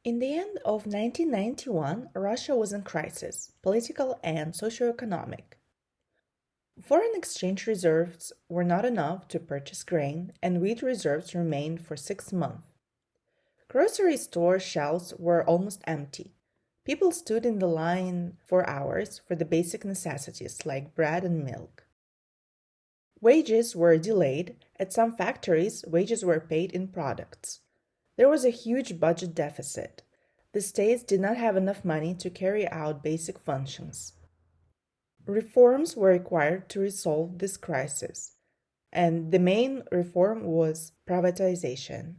In the end of 1991, Russia was in crisis, political and socio-economic. Foreign exchange reserves were not enough to purchase grain, and wheat reserves remained for 6 months. Grocery store shelves were almost empty. People stood in the line for hours for the basic necessities like bread and milk. Wages were delayed. At some factories, wages were paid in products. There was a huge budget deficit. The states did not have enough money to carry out basic functions. Reforms were required to resolve this crisis, and the main reform was privatization.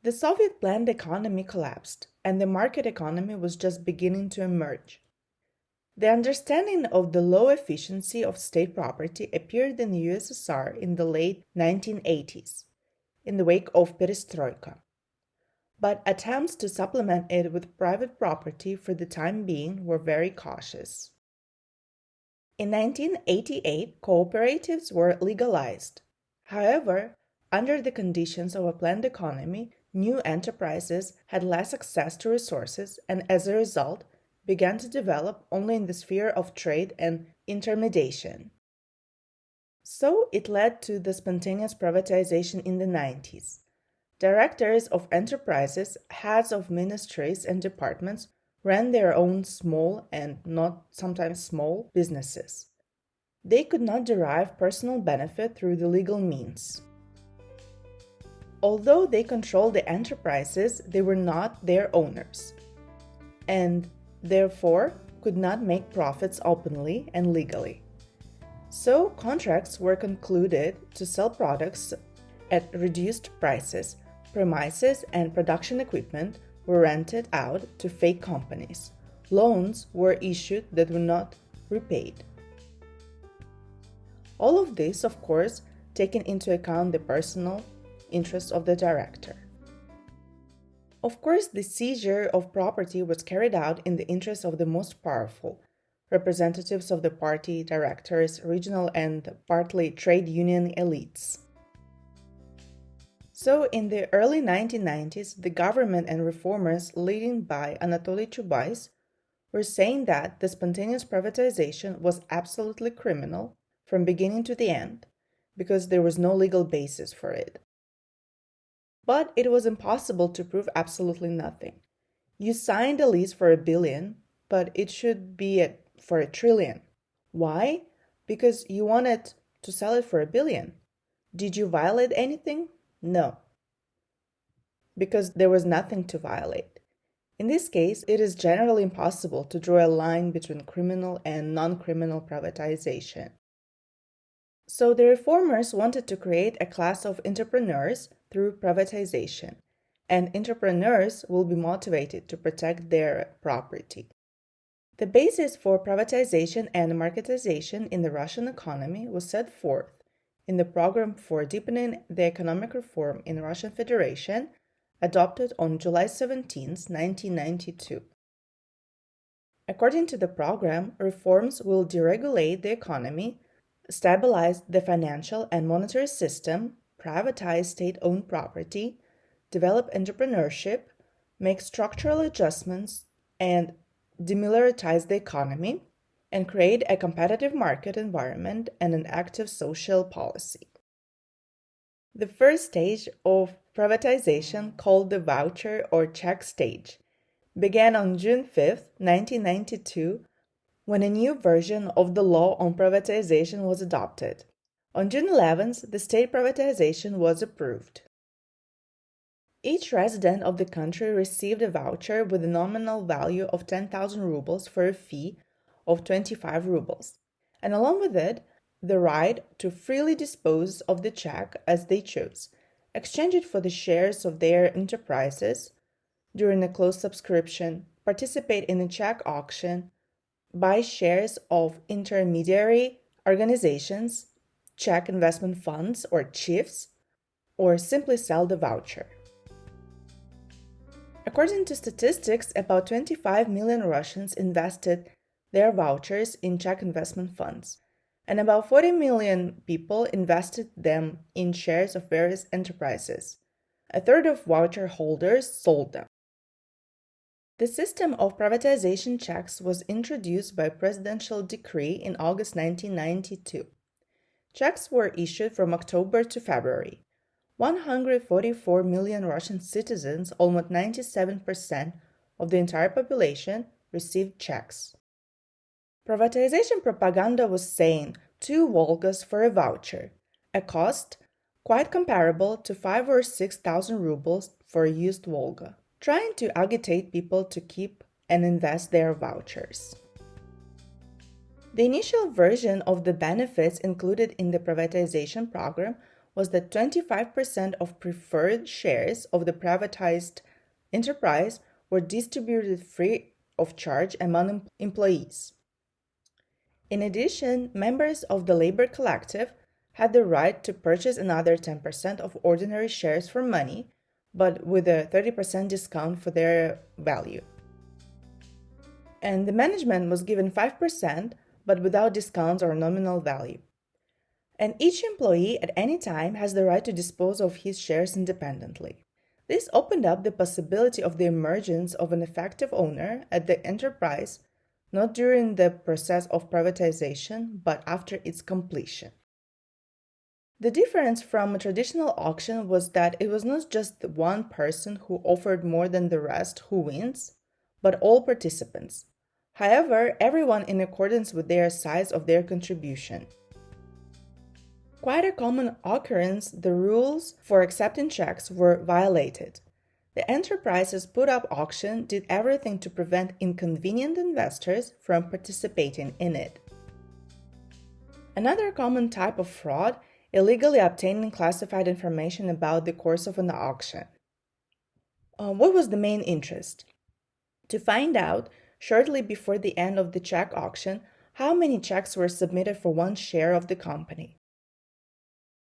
The Soviet planned economy collapsed, and the market economy was just beginning to emerge. The understanding of the low efficiency of state property appeared in the USSR in the late 1980s, in the wake of perestroika. But attempts to supplement it with private property for the time being were very cautious. In 1988, cooperatives were legalized. However, under the conditions of a planned economy, new enterprises had less access to resources and, as a result, began to develop only in the sphere of trade and intermediation. So it led to the spontaneous privatization in the 90s. Directors of enterprises, heads of ministries and departments ran their own small and not sometimes small businesses. They could not derive personal benefit through the legal means. Although they controlled the enterprises, they were not their owners, and therefore could not make profits openly and legally. So contracts were concluded to sell products at reduced prices. Premises and production equipment were rented out to fake companies. Loans were issued that were not repaid. All of this, of course, taking into account the personal interest of the director. Of course, the seizure of property was carried out in the interest of the most powerful, representatives of the party, directors, regional and partly trade union elites. So, in the early 1990s, the government and reformers leading by Anatoly Chubais were saying that the spontaneous privatization was absolutely criminal from beginning to the end, because there was no legal basis for it. But it was impossible to prove absolutely nothing. You signed a lease for $1 billion, but it should be for $1 trillion. Why? Because you wanted to sell it for $1 billion. Did you violate anything? No. Because there was nothing to violate. In this case, it is generally impossible to draw a line between criminal and non-criminal privatization. So the reformers wanted to create a class of entrepreneurs through privatization, and entrepreneurs will be motivated to protect their property. The basis for privatization and marketization in the Russian economy was set forth in the Program for Deepening the Economic Reform in Russian Federation, adopted on July 17, 1992. According to the program, reforms will deregulate the economy, stabilize the financial and monetary system, privatize state-owned property, develop entrepreneurship, make structural adjustments, and demilitarize the economy, and create a competitive market environment and an active social policy. The first stage of privatization, called the voucher or check stage, began on June 5, 1992, when a new version of the law on privatization was adopted. On June 11th, the state privatization was approved. Each resident of the country received a voucher with a nominal value of 10,000 rubles for a fee of 25 rubles, and along with it, the right to freely dispose of the check as they chose, exchange it for the shares of their enterprises during a closed subscription, participate in a check auction, buy shares of intermediary organizations, check investment funds or CHIFs, or simply sell the voucher. According to statistics, about 25 million Russians invested their vouchers in check investment funds, and about 40 million people invested them in shares of various enterprises. A third of voucher holders sold them. The system of privatization checks was introduced by presidential decree in August 1992. Checks were issued from October to February. 144 million Russian citizens, almost 97% of the entire population, received checks. Privatization propaganda was saying 2 Volgas for a voucher, a cost quite comparable to 5,000 or 6,000 rubles for a used Volga, trying to agitate people to keep and invest their vouchers. The initial version of the benefits included in the privatization program was that 25% of preferred shares of the privatized enterprise were distributed free of charge among employees. In addition, members of the labor collective had the right to purchase another 10% of ordinary shares for money, but with a 30% discount for their value. And the management was given 5%, but without discounts or nominal value. And each employee at any time has the right to dispose of his shares independently. This opened up the possibility of the emergence of an effective owner at the enterprise, not during the process of privatization, but after its completion. The difference from a traditional auction was that it was not just one person who offered more than the rest who wins, but all participants. However, everyone in accordance with their size of their contribution. Quite a common occurrence, the rules for accepting checks were violated. The enterprises put up auction did everything to prevent inconvenient investors from participating in it. Another common type of fraud, illegally obtaining classified information about the course of an auction. What was the main interest? To find out, shortly before the end of the check auction, how many checks were submitted for one share of the company.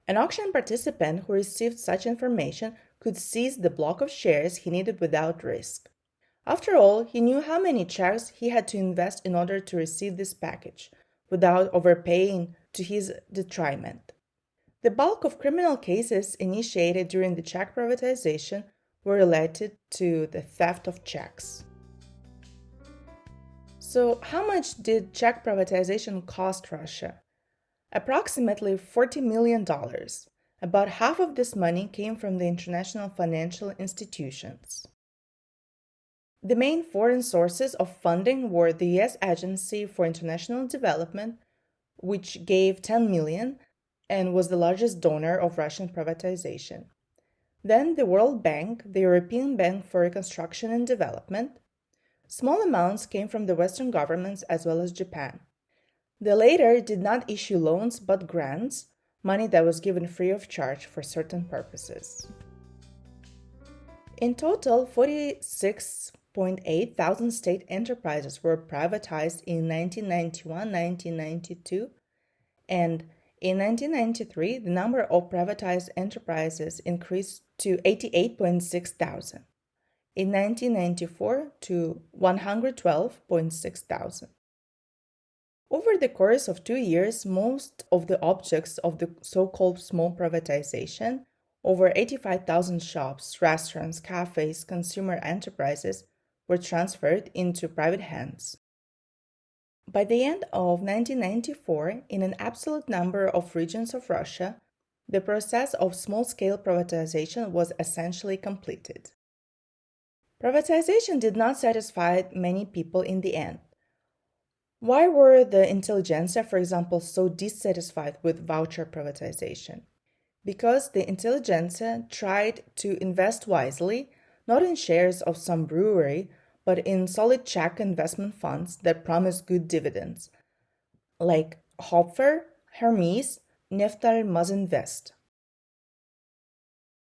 An auction participant who received such information could seize the block of shares he needed without risk. After all, he knew how many checks he had to invest in order to receive this package, without overpaying to his detriment. The bulk of criminal cases initiated during the check privatization were related to the theft of checks. So, how much did check privatization cost Russia? Approximately $40 million. About half of this money came from the international financial institutions. The main foreign sources of funding were the U.S. Agency for International Development, which gave $10 million and was the largest donor of Russian privatization. Then the World Bank, the European Bank for Reconstruction and Development. Small amounts came from the Western governments as well as Japan. The latter did not issue loans but grants, money that was given free of charge for certain purposes. In total, 46.8 thousand state enterprises were privatized in 1991-1992, and in 1993, the number of privatized enterprises increased to 88.6 thousand. In 1994, to 112.6 thousand. Over the course of 2 years, most of the objects of the so-called small privatization, over 85,000 shops, restaurants, cafes, consumer enterprises, were transferred into private hands. By the end of 1994, in an absolute number of regions of Russia, the process of small-scale privatization was essentially completed. Privatization did not satisfy many people in the end. Why were the intelligentsia, for example, so dissatisfied with voucher privatization? Because the intelligentsia tried to invest wisely, not in shares of some brewery, but in solid Czech investment funds that promised good dividends, like Hopfer, Hermes, Neftal Mazinvest.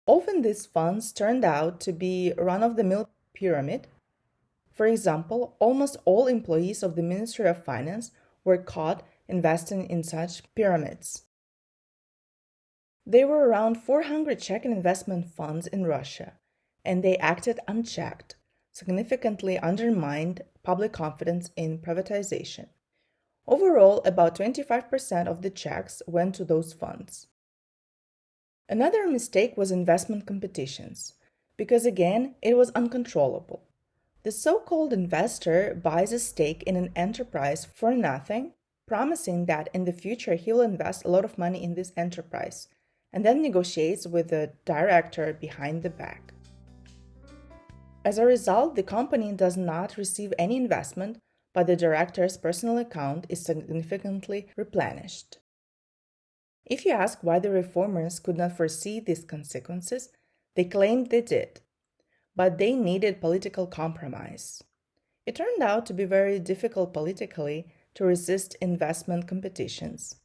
Often these funds turned out to be run-of-the-mill pyramid. For example, almost all employees of the Ministry of Finance were caught investing in such pyramids. There were around 400 Czech investment funds in Russia, and they acted unchecked, significantly undermined public confidence in privatization. Overall, about 25% of the checks went to those funds. Another mistake was investment competitions, because again, it was uncontrollable. The so-called investor buys a stake in an enterprise for nothing, promising that in the future he will invest a lot of money in this enterprise, and then negotiates with the director behind the back. As a result, the company does not receive any investment, but the director's personal account is significantly replenished. If you ask why the reformers could not foresee these consequences, they claimed they did, but they needed political compromise. It turned out to be very difficult politically to resist investment competitions.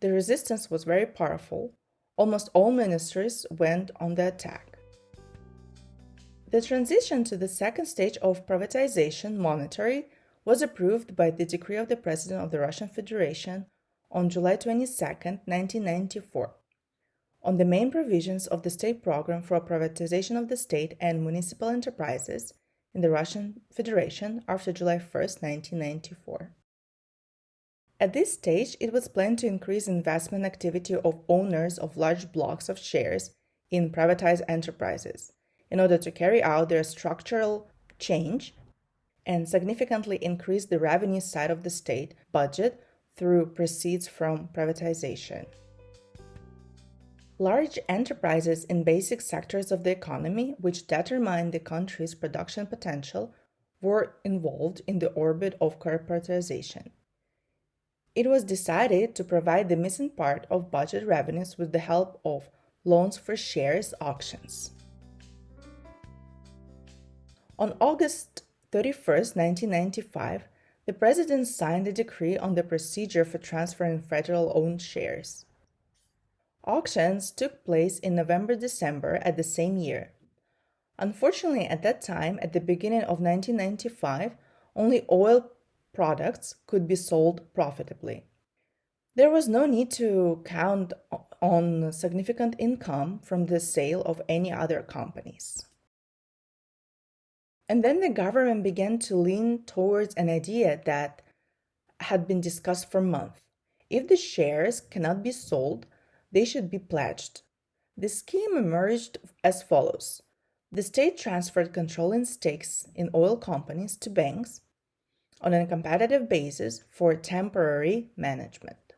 The resistance was very powerful. Almost all ministers went on the attack. The transition to the second stage of privatization, monetary, was approved by the decree of the President of the Russian Federation on July 22, 1994, on the main provisions of the state program for privatization of the state and municipal enterprises in the Russian Federation after July 1, 1994. At this stage, it was planned to increase investment activity of owners of large blocks of shares in privatized enterprises in order to carry out their structural change and significantly increase the revenue side of the state budget through proceeds from privatization. Large enterprises in basic sectors of the economy, which determine the country's production potential, were involved in the orbit of corporatization. It was decided to provide the missing part of budget revenues with the help of loans for shares auctions. On August 31, 1995, the President signed a decree on the procedure for transferring federal-owned shares. Auctions took place in November-December at the same year. Unfortunately, at that time, at the beginning of 1995, only oil products could be sold profitably. There was no need to count on significant income from the sale of any other companies. And then the government began to lean towards an idea that had been discussed for months. If the shares cannot be sold, they should be pledged. The scheme emerged as follows. The state transferred controlling stakes in oil companies to banks on a competitive basis for temporary management.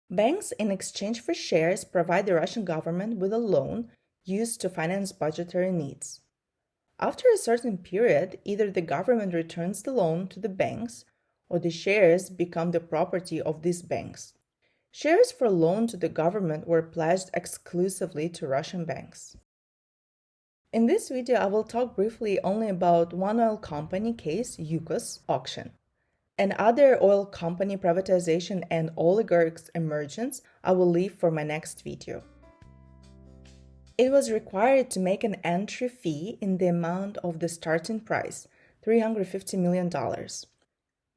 Banks, in exchange for shares, provide the Russian government with a loan used to finance budgetary needs. After a certain period, either the government returns the loan to the banks or the shares become the property of these banks. Shares for loan to the government were pledged exclusively to Russian banks. In this video, I will talk briefly only about one oil company case, Yukos auction. And other oil company privatization and oligarchs emergence I will leave for my next video. It was required to make an entry fee in the amount of the starting price, $350 million.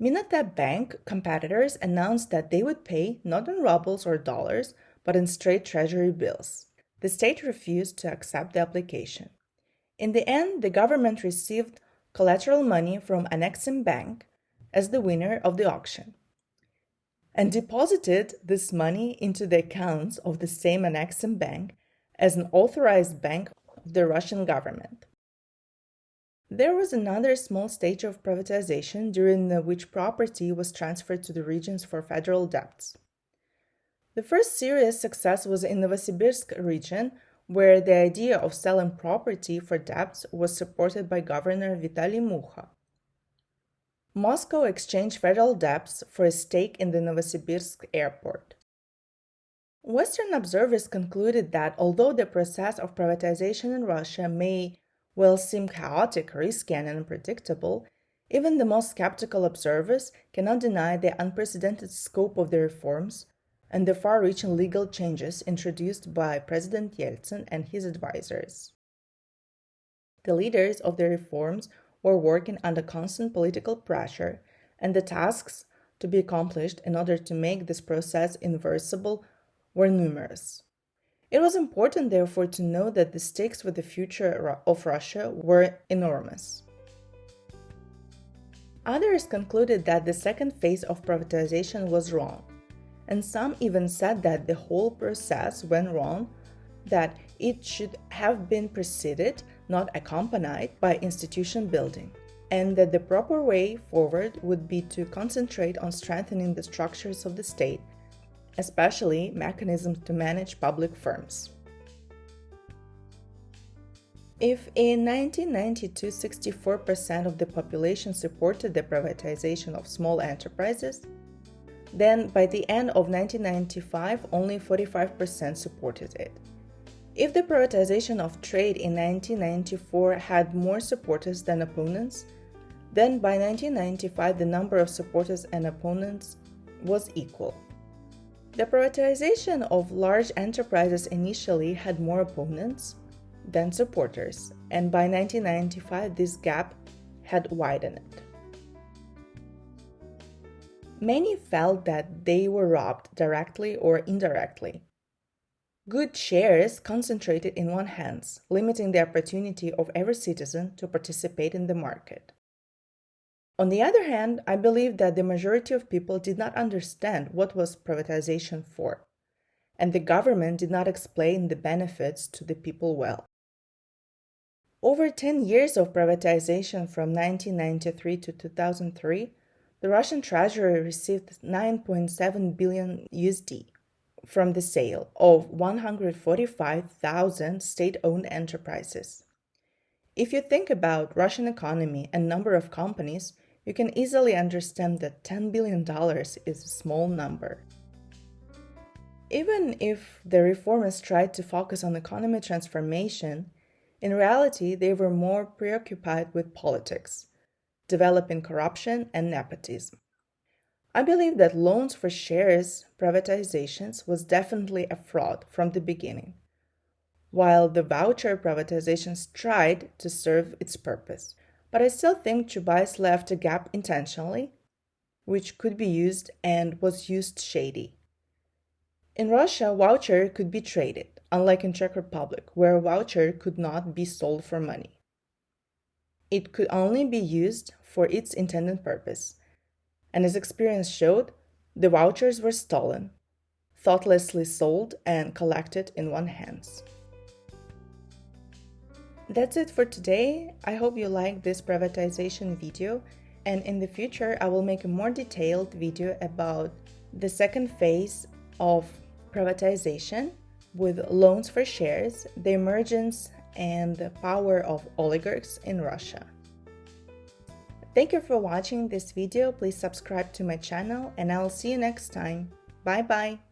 Minata Bank competitors announced that they would pay not in rubles or dollars, but in straight treasury bills. The state refused to accept the application. In the end, the government received collateral money from Annexim Bank as the winner of the auction and deposited this money into the accounts of the same Annexim Bank as an authorized bank of the Russian government. There was another small stage of privatization during which property was transferred to the regions for federal debts. The first serious success was in the Novosibirsk region, where the idea of selling property for debts was supported by Governor Vitaly Mukha. Moscow exchanged federal debts for a stake in the Novosibirsk airport. Western observers concluded that although the process of privatization in Russia may well seem chaotic, risky, and unpredictable, even the most skeptical observers cannot deny the unprecedented scope of the reforms and the far-reaching legal changes introduced by President Yeltsin and his advisors. The leaders of the reforms were working under constant political pressure, and the tasks to be accomplished in order to make this process irreversible were numerous. It was important, therefore, to know that the stakes for the future of Russia were enormous. Others concluded that the second phase of privatization was wrong, and some even said that the whole process went wrong, that it should have been preceded not accompanied by institution building, and that the proper way forward would be to concentrate on strengthening the structures of the state, especially mechanisms to manage public firms. If in 1992 64% of the population supported the privatization of small enterprises, then by the end of 1995 only 45% supported it. If the privatization of trade in 1994 had more supporters than opponents, then by 1995 the number of supporters and opponents was equal. The privatization of large enterprises initially had more opponents than supporters, and by 1995 this gap had widened. Many felt that they were robbed directly or indirectly. Good shares concentrated in one's hands, limiting the opportunity of every citizen to participate in the market. On the other hand, I believe that the majority of people did not understand what was privatization for, and the government did not explain the benefits to the people well. Over 10 years of privatization from 1993 to 2003, the Russian Treasury received 9.7 billion USD from the sale of 145,000 state-owned enterprises. If you think about Russian economy and number of companies, you can easily understand that $10 billion is a small number. Even if the reformers tried to focus on economy transformation, in reality they were more preoccupied with politics, developing corruption and nepotism. I believe that loans for shares privatizations was definitely a fraud from the beginning, while the voucher privatizations tried to serve its purpose. But I still think Chubais left a gap intentionally, which could be used and was used shady. In Russia, voucher could be traded, unlike in Czech Republic, where a voucher could not be sold for money. It could only be used for its intended purpose, and as experience showed, the vouchers were stolen, thoughtlessly sold and collected in one's hands. That's it for today. I hope you liked this privatization video, and in the future I will make a more detailed video about the second phase of privatization with loans for shares, the emergence and the power of oligarchs in Russia. Thank you for watching this video. Please subscribe to my channel and I'll see you next time. Bye bye!